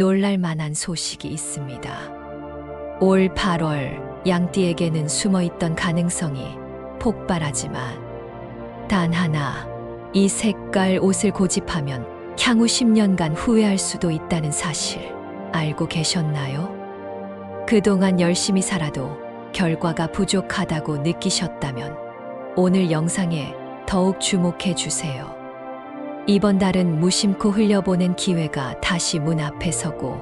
놀랄 만한 소식이 있습니다. 올 8월 양띠에게는 숨어있던 가능성이 폭발하지만 단 하나, 이 색깔 옷을 고집하면 향후 10년간 후회할 수도 있다는 사실 알고 계셨나요? 그동안 열심히 살아도 결과가 부족하다고 느끼셨다면 오늘 영상에 더욱 주목해 주세요. 이번 달은 무심코 흘려보낸 기회가 다시 문 앞에 서고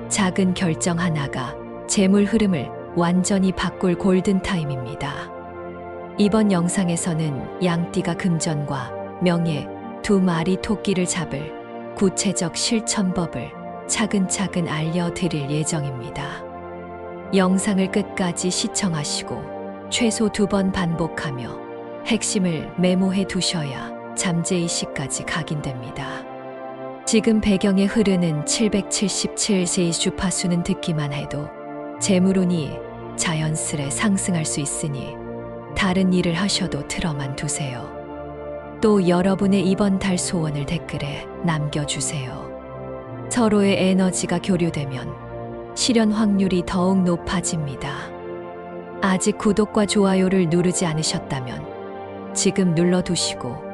작은 결정 하나가 재물 흐름을 완전히 바꿀 골든타임입니다. 이번 영상에서는 양띠가 금전과 명예 두 마리 토끼를 잡을 구체적 실천법을 차근차근 알려드릴 예정입니다. 영상을 끝까지 시청하시고 최소 2번 반복하며 핵심을 메모해 두셔야 잠재의식까지 각인됩니다. 지금 배경에 흐르는 777세의 주파수는 듣기만 해도 재물운이 자연스레 상승할 수 있으니 다른 일을 하셔도 틀어만 두세요. 또 여러분의 이번 달 소원을 댓글에 남겨주세요. 서로의 에너지가 교류되면 실현 확률이 더욱 높아집니다. 아직 구독과 좋아요를 누르지 않으셨다면 지금 눌러두시고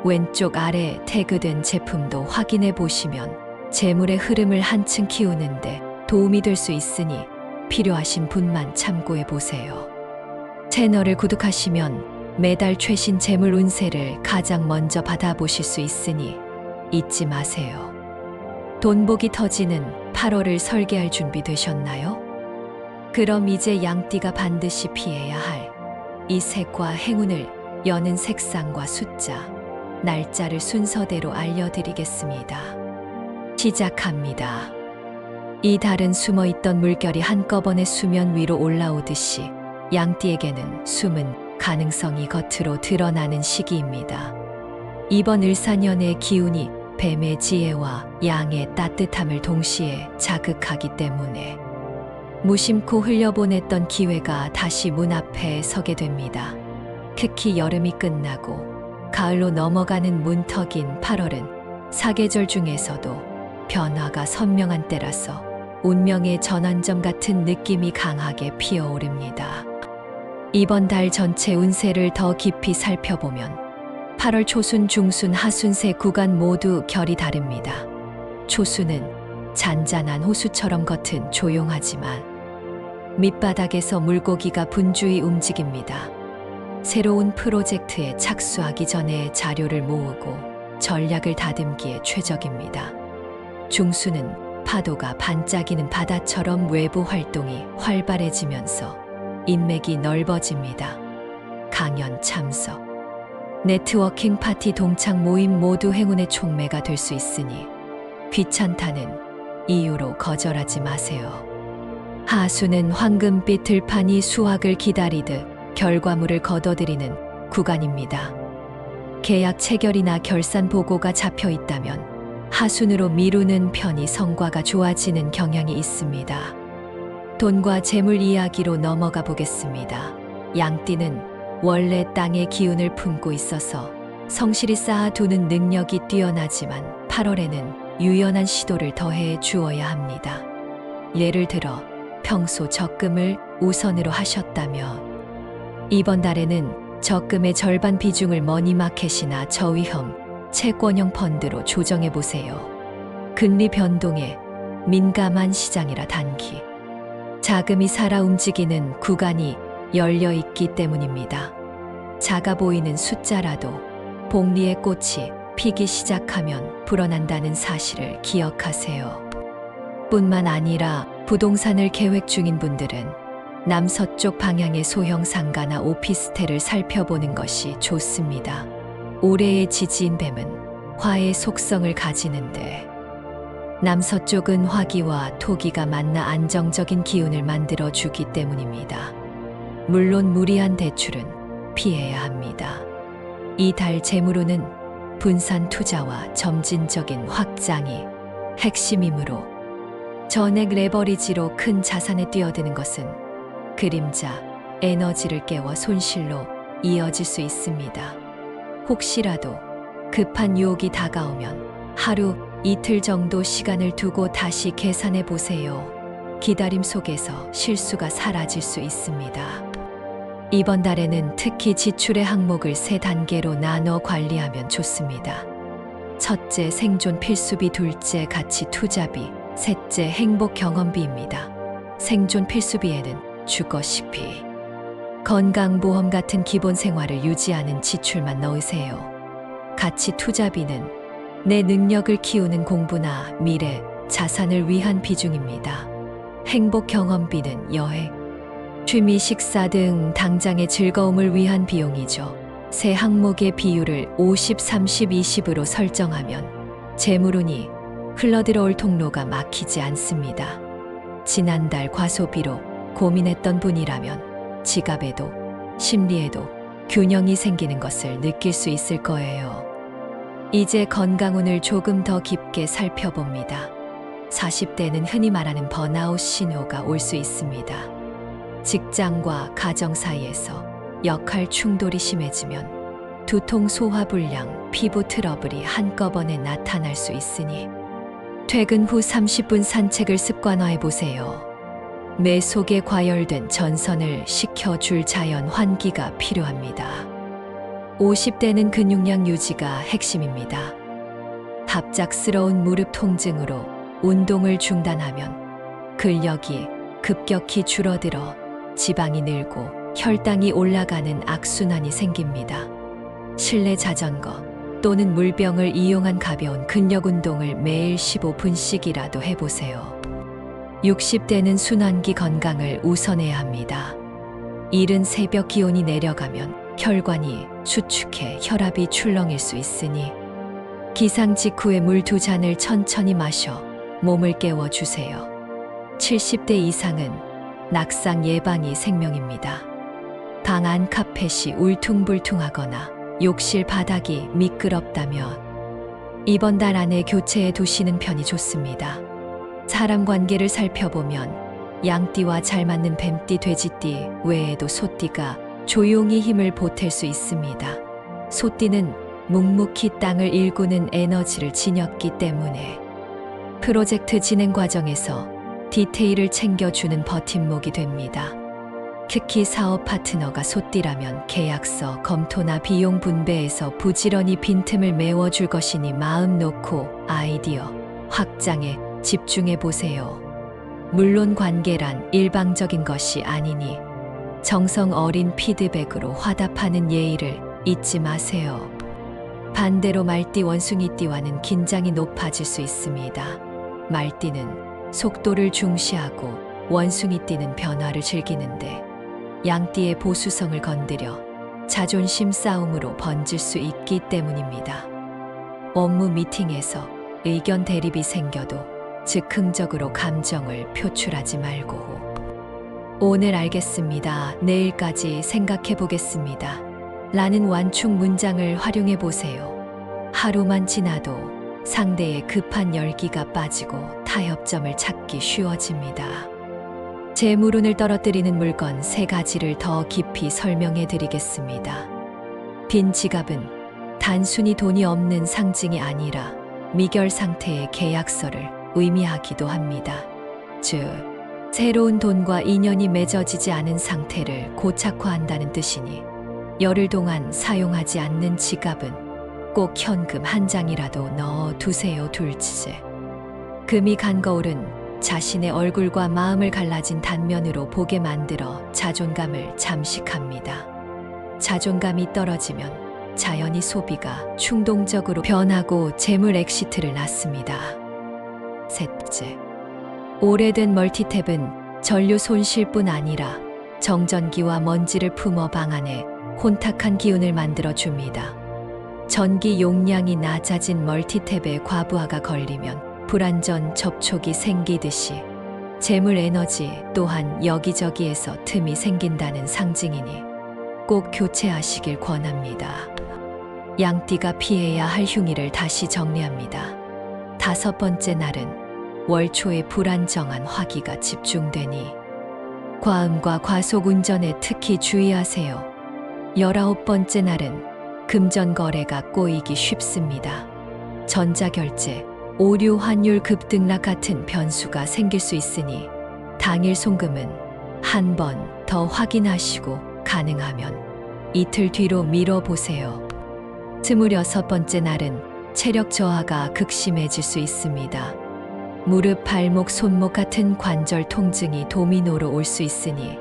왼쪽 아래 태그된 제품도 확인해 보시면 재물의 흐름을 한층 키우는데 도움이 될 수 있으니 필요하신 분만 참고해 보세요. 채널을 구독하시면 매달 최신 재물 운세를 가장 먼저 받아보실 수 있으니 잊지 마세요. 돈복이 터지는 8월을 설계할 준비 되셨나요? 그럼 이제 양띠가 반드시 피해야 할 이 색과 행운을 여는 색상과 숫자, 날짜를 순서대로 알려드리겠습니다. 시작합니다. 이 달은 숨어있던 물결이 한꺼번에 수면 위로 올라오듯이 양띠에게는 숨은 가능성이 겉으로 드러나는 시기입니다. 이번 을사년의 기운이 뱀의 지혜와 양의 따뜻함을 동시에 자극하기 때문에 무심코 흘려보냈던 기회가 다시 문 앞에 서게 됩니다. 특히 여름이 끝나고 가을로 넘어가는 문턱인 8월은 사계절 중에서도 변화가 선명한 때라서 운명의 전환점 같은 느낌이 강하게 피어오릅니다. 이번 달 전체 운세를 더 깊이 살펴보면 8월 초순, 중순, 하순 세 구간 모두 결이 다릅니다. 초순은 잔잔한 호수처럼 겉은 조용하지만 밑바닥에서 물고기가 분주히 움직입니다. 새로운 프로젝트에 착수하기 전에 자료를 모으고 전략을 다듬기에 최적입니다. 중순은 파도가 반짝이는 바다처럼 외부 활동이 활발해지면서 인맥이 넓어집니다. 강연 참석, 네트워킹 파티 동창 모임 모두 행운의 촉매가 될 수 있으니 귀찮다는 이유로 거절하지 마세요. 하수는 황금빛 들판이 수확을 기다리듯 결과물을 거둬들이는 구간입니다. 계약 체결이나 결산 보고가 잡혀 있다면 하순으로 미루는 편이 성과가 좋아지는 경향이 있습니다. 돈과 재물 이야기로 넘어가 보겠습니다. 양띠는 원래 땅의 기운을 품고 있어서 성실히 쌓아두는 능력이 뛰어나지만 8월에는 유연한 시도를 더해 주어야 합니다. 예를 들어 평소 적금을 우선으로 하셨다면 이번 달에는 적금의 절반 비중을 머니마켓이나 저위험, 채권형 펀드로 조정해 보세요. 금리 변동에 민감한 시장이라 단기 자금이 살아 움직이는 구간이 열려 있기 때문입니다. 작아 보이는 숫자라도 복리의 꽃이 피기 시작하면 불어난다는 사실을 기억하세요. 뿐만 아니라 부동산을 계획 중인 분들은 남서쪽 방향의 소형 상가나 오피스텔을 살펴보는 것이 좋습니다. 올해의 지지인 뱀은 화의 속성을 가지는데 남서쪽은 화기와 토기가 만나 안정적인 기운을 만들어 주기 때문입니다. 물론 무리한 대출은 피해야 합니다. 이 달 재물운은 분산 투자와 점진적인 확장이 핵심이므로 전액 레버리지로 큰 자산에 뛰어드는 것은 그림자, 에너지를 깨워 손실로 이어질 수 있습니다. 혹시라도 급한 유혹이 다가오면 하루 이틀 정도 시간을 두고 다시 계산해 보세요. 기다림 속에서 실수가 사라질 수 있습니다. 이번 달에는 특히 지출의 항목을 3단계로 나눠 관리하면 좋습니다. 첫째, 생존 필수비, 둘째, 가치 투자비, 셋째, 행복 경험비입니다. 생존 필수비에는 주거, 식비, 건강보험 같은 기본 생활을 유지하는 지출만 넣으세요. 가치 투자비는 내 능력을 키우는 공부나 미래, 자산을 위한 비중입니다. 행복 경험비는 여행, 취미, 식사 등 당장의 즐거움을 위한 비용이죠. 세 항목의 비율을 50, 30, 20으로 설정하면 재물운이 흘러들어올 통로가 막히지 않습니다. 지난달 과소비로 고민했던 분이라면 지갑에도 심리에도 균형이 생기는 것을 느낄 수 있을 거예요. 이제 건강운을 조금 더 깊게 살펴봅니다. 40대는 흔히 말하는 번아웃 신호가 올 수 있습니다. 직장과 가정 사이에서 역할 충돌이 심해지면 두통, 소화불량, 피부 트러블이 한꺼번에 나타날 수 있으니 퇴근 후 30분 산책을 습관화해 보세요. 뇌 속에 과열된 전선을 식혀줄 자연 환기가 필요합니다. 50대는 근육량 유지가 핵심입니다. 갑작스러운 무릎 통증으로 운동을 중단하면 근력이 급격히 줄어들어 지방이 늘고 혈당이 올라가는 악순환이 생깁니다. 실내 자전거 또는 물병을 이용한 가벼운 근력 운동을 매일 15분씩이라도 해보세요. 60대는 순환기 건강을 우선해야 합니다. 이른 새벽 기온이 내려가면 혈관이 수축해 혈압이 출렁일 수 있으니 기상 직후에 물 2잔을 천천히 마셔 몸을 깨워주세요. 70대 이상은 낙상 예방이 생명입니다. 방 안 카펫이 울퉁불퉁하거나 욕실 바닥이 미끄럽다면 이번 달 안에 교체해 두시는 편이 좋습니다. 사람 관계를 살펴보면 양띠와 잘 맞는 뱀띠, 돼지띠 외에도 소띠가 조용히 힘을 보탤 수 있습니다. 소띠는 묵묵히 땅을 일구는 에너지를 지녔기 때문에 프로젝트 진행 과정에서 디테일을 챙겨주는 버팀목이 됩니다. 특히 사업 파트너가 소띠라면 계약서 검토나 비용 분배에서 부지런히 빈틈을 메워줄 것이니 마음 놓고 아이디어 확장에 집중해 보세요. 물론 관계란 일방적인 것이 아니니 정성 어린 피드백으로 화답하는 예의를 잊지 마세요. 반대로 말띠, 원숭이띠와는 긴장이 높아질 수 있습니다. 말띠는 속도를 중시하고 원숭이띠는 변화를 즐기는데 양띠의 보수성을 건드려 자존심 싸움으로 번질 수 있기 때문입니다. 업무 미팅에서 의견 대립이 생겨도 즉흥적으로 감정을 표출하지 말고 오늘 알겠습니다. 내일까지 생각해 보겠습니다. 라는 완충 문장을 활용해 보세요. 하루만 지나도 상대의 급한 열기가 빠지고 타협점을 찾기 쉬워집니다. 재물운을 떨어뜨리는 물건 3가지를 더 깊이 설명해 드리겠습니다. 빈 지갑은 단순히 돈이 없는 상징이 아니라 미결 상태의 계약서를 의미하기도 합니다. 즉, 새로운 돈과 인연이 맺어지지 않은 상태를 고착화한다는 뜻이니 열흘 동안 사용하지 않는 지갑은 꼭 현금 1장이라도 넣어 두세요. 둘째, 금이 간 거울은 자신의 얼굴과 마음을 갈라진 단면으로 보게 만들어 자존감을 잠식합니다. 자존감이 떨어지면 자연히 소비가 충동적으로 변하고 재물 엑시트를 낳습니다. 셋째, 오래된 멀티탭은 전류 손실뿐 아니라 정전기와 먼지를 품어 방 안에 혼탁한 기운을 만들어 줍니다. 전기 용량이 낮아진 멀티탭에 과부하가 걸리면 불안전 접촉이 생기듯이 재물 에너지 또한 여기저기에서 틈이 생긴다는 상징이니 꼭 교체하시길 권합니다. 양띠가 피해야 할 흉의를 다시 정리합니다. 5번째 날은 월초에 불안정한 화기가 집중되니 과음과 과속 운전에 특히 주의하세요. 19번째 날은 금전 거래가 꼬이기 쉽습니다. 전자결제, 오류 환율 급등락 같은 변수가 생길 수 있으니 당일 송금은 한 번 더 확인하시고 가능하면 이틀 뒤로 미뤄보세요. 26번째 날은 체력 저하가 극심해질 수 있습니다. 무릎, 발목, 손목 같은 관절 통증이 도미노로 올 수 있으니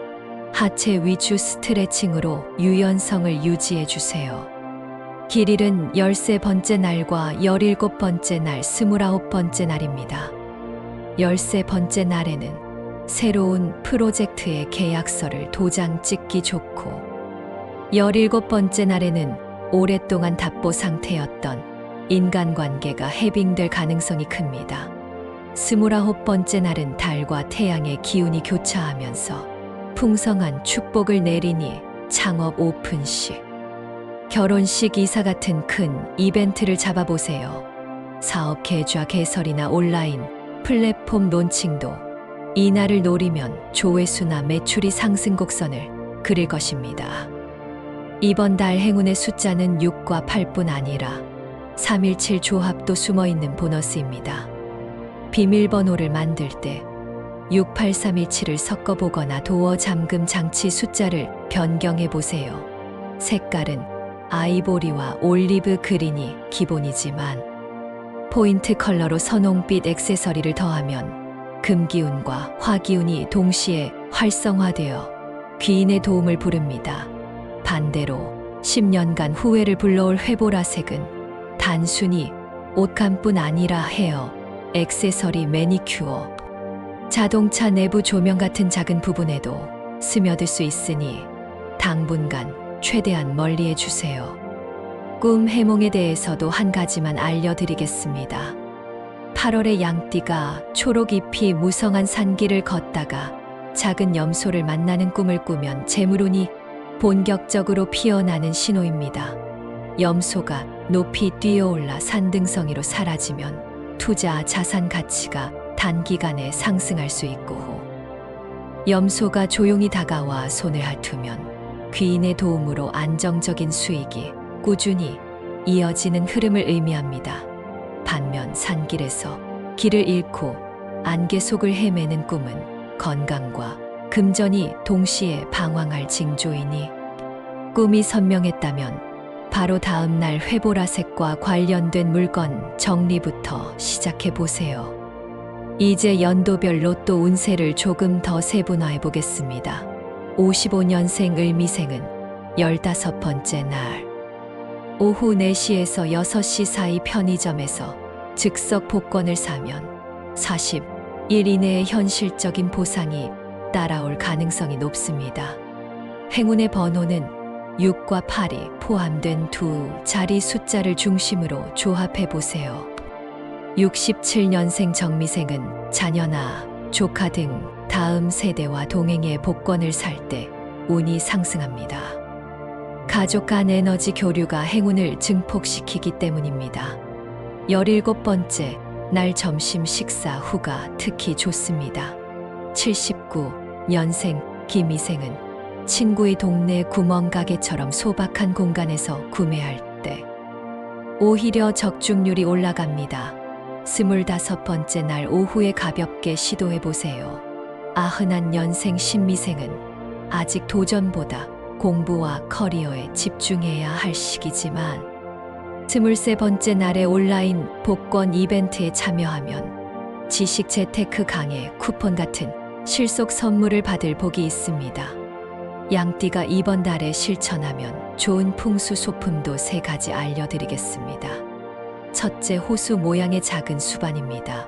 하체 위주 스트레칭으로 유연성을 유지해 주세요. 길일은 13번째 날과 17번째 날, 29번째 날입니다. 13번째 날에는 새로운 프로젝트의 계약서를 도장 찍기 좋고 17번째 날에는 오랫동안 답보 상태였던 인간관계가 해빙될 가능성이 큽니다. 29번째 날은 달과 태양의 기운이 교차하면서 풍성한 축복을 내리니 창업 오픈식, 결혼식, 이사 같은 큰 이벤트를 잡아보세요. 사업 계좌 개설이나 온라인 플랫폼 론칭도 이날을 노리면 조회수나 매출이 상승 곡선을 그릴 것입니다. 이번 달 행운의 숫자는 6과 8뿐 아니라 317 조합도 숨어있는 보너스입니다. 비밀번호를 만들 때 68317을 섞어보거나 도어 잠금 장치 숫자를 변경해 보세요. 색깔은 아이보리와 올리브 그린이 기본이지만 포인트 컬러로 선홍빛 액세서리를 더하면 금기운과 화기운이 동시에 활성화되어 귀인의 도움을 부릅니다. 반대로 10년간 후회를 불러올 회보라색은 단순히 옷감뿐 아니라 헤어, 액세서리, 매니큐어, 자동차 내부 조명 같은 작은 부분에도 스며들 수 있으니 당분간 최대한 멀리해 주세요. 꿈 해몽에 대해서도 한 가지만 알려드리겠습니다. 8월의 양띠가 초록 잎이 무성한 산길을 걷다가 작은 염소를 만나는 꿈을 꾸면 재물운이 본격적으로 피어나는 신호입니다. 염소가 높이 뛰어올라 산등성이로 사라지면 투자 자산 가치가 단기간에 상승할 수 있고, 염소가 조용히 다가와 손을 핥으면 귀인의 도움으로 안정적인 수익이 꾸준히 이어지는 흐름을 의미합니다. 반면 산길에서 길을 잃고 안개 속을 헤매는 꿈은 건강과 금전이 동시에 방황할 징조이니 꿈이 선명했다면 바로 다음 날 회보라색과 관련된 물건 정리부터 시작해 보세요. 이제 연도별 로또 운세를 조금 더 세분화해 보겠습니다. 55년생 을미생은 15번째 날 오후 4시에서 6시 사이 편의점에서 즉석 복권을 사면 40일 이내에 현실적인 보상이 따라올 가능성이 높습니다. 행운의 번호는 6과 8이 포함된 두 자리 숫자를 중심으로 조합해 보세요. 67년생 정미생은 자녀나 조카 등 다음 세대와 동행의 복권을 살 때 운이 상승합니다. 가족 간 에너지 교류가 행운을 증폭시키기 때문입니다. 17번째 날 점심 식사 후가 특히 좋습니다. 79년생 김희생은 친구의 동네 구멍가게처럼 소박한 공간에서 구매할 때 오히려 적중률이 올라갑니다. 25번째 날 오후에 가볍게 시도해 보세요. 91년생 신미생은 아직 도전보다 공부와 커리어에 집중해야 할 시기지만 23번째 날에 온라인 복권 이벤트에 참여하면 지식 재테크 강의 쿠폰 같은 실속 선물을 받을 복이 있습니다. 양띠가 이번 달에 실천하면 좋은 풍수 소품도 3가지 알려드리겠습니다. 첫째, 호수 모양의 작은 수반입니다.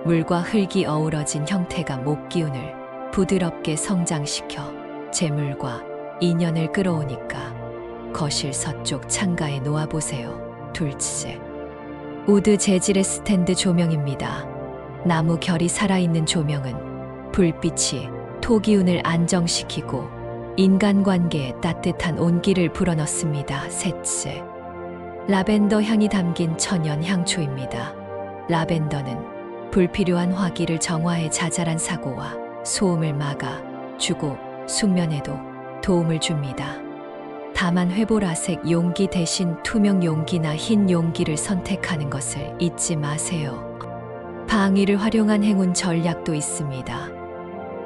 물과 흙이 어우러진 형태가 목기운을 부드럽게 성장시켜 재물과 인연을 끌어오니까 거실 서쪽 창가에 놓아보세요. 둘째, 우드 재질의 스탠드 조명입니다. 나무 결이 살아있는 조명은 불빛이 토기운을 안정시키고 인간관계에 따뜻한 온기를 불어넣습니다. 셋째, 라벤더 향이 담긴 천연 향초입니다. 라벤더는 불필요한 화기를 정화해 자잘한 사고와 소음을 막아 주고 숙면에도 도움을 줍니다. 다만 회보라색 용기 대신 투명 용기나 흰 용기를 선택하는 것을 잊지 마세요. 방위를 활용한 행운 전략도 있습니다.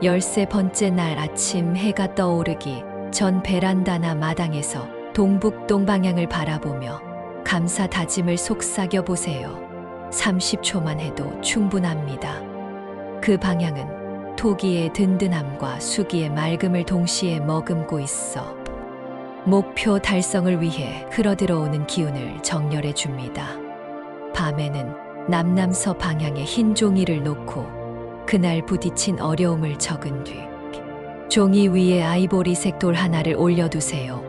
13번째 날 아침 해가 떠오르기 전 베란다나 마당에서 동북동 방향을 바라보며 감사 다짐을 속삭여 보세요. 30초만 해도 충분합니다. 그 방향은 토기의 든든함과 수기의 맑음을 동시에 머금고 있어 목표 달성을 위해 흘러들어오는 기운을 정렬해 줍니다. 밤에는 남남서 방향에 흰 종이를 놓고 그날 부딪힌 어려움을 적은 뒤 종이 위에 아이보리색 돌 하나를 올려두세요.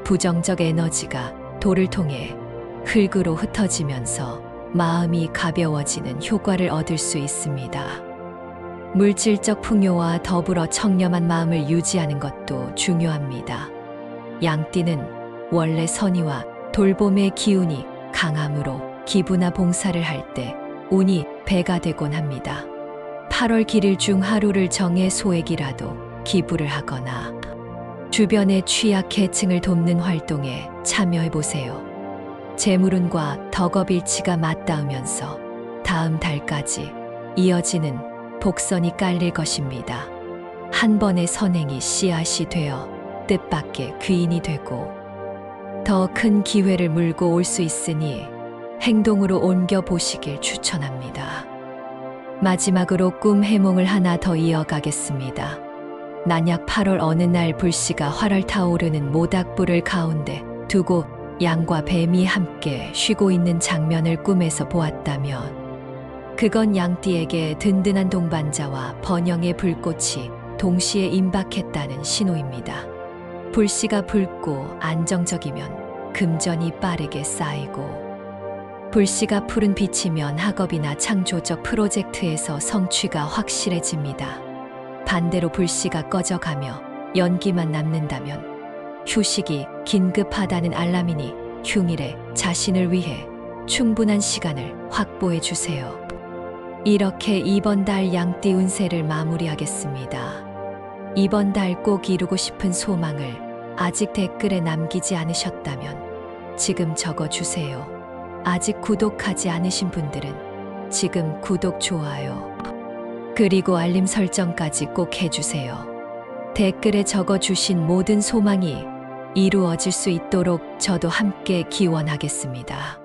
부정적 에너지가 돌을 통해 흙으로 흩어지면서 마음이 가벼워지는 효과를 얻을 수 있습니다. 물질적 풍요와 더불어 청렴한 마음을 유지하는 것도 중요합니다. 양띠는 원래 선의와 돌봄의 기운이 강함으로 기부나 봉사를 할 때 운이 배가 되곤 합니다. 8월 길일 중 하루를 정해 소액이라도 기부를 하거나 주변의 취약계층을 돕는 활동에 참여해 보세요. 재물운과 덕업일치가 맞닿으면서 다음 달까지 이어지는 복선이 깔릴 것입니다. 한 번의 선행이 씨앗이 되어 뜻밖의 귀인이 되고 더 큰 기회를 물고 올 수 있으니 행동으로 옮겨 보시길 추천합니다. 마지막으로 꿈 해몽을 하나 더 이어가겠습니다. 만약 8월 어느 날 불씨가 활활 타오르는 모닥불을 가운데 두고 양과 뱀이 함께 쉬고 있는 장면을 꿈에서 보았다면 그건 양띠에게 든든한 동반자와 번영의 불꽃이 동시에 임박했다는 신호입니다. 불씨가 붉고 안정적이면 금전이 빠르게 쌓이고 불씨가 푸른 빛이면 학업이나 창조적 프로젝트에서 성취가 확실해집니다. 반대로 불씨가 꺼져가며 연기만 남는다면 휴식이 긴급하다는 알람이니 흉일에 자신을 위해 충분한 시간을 확보해 주세요. 이렇게 이번 달 양띠 운세를 마무리하겠습니다. 이번 달 꼭 이루고 싶은 소망을 아직 댓글에 남기지 않으셨다면 지금 적어주세요. 아직 구독하지 않으신 분들은 지금 구독, 좋아요, 그리고 알림 설정까지 꼭 해주세요. 댓글에 적어주신 모든 소망이 이루어질 수 있도록 저도 함께 기원하겠습니다.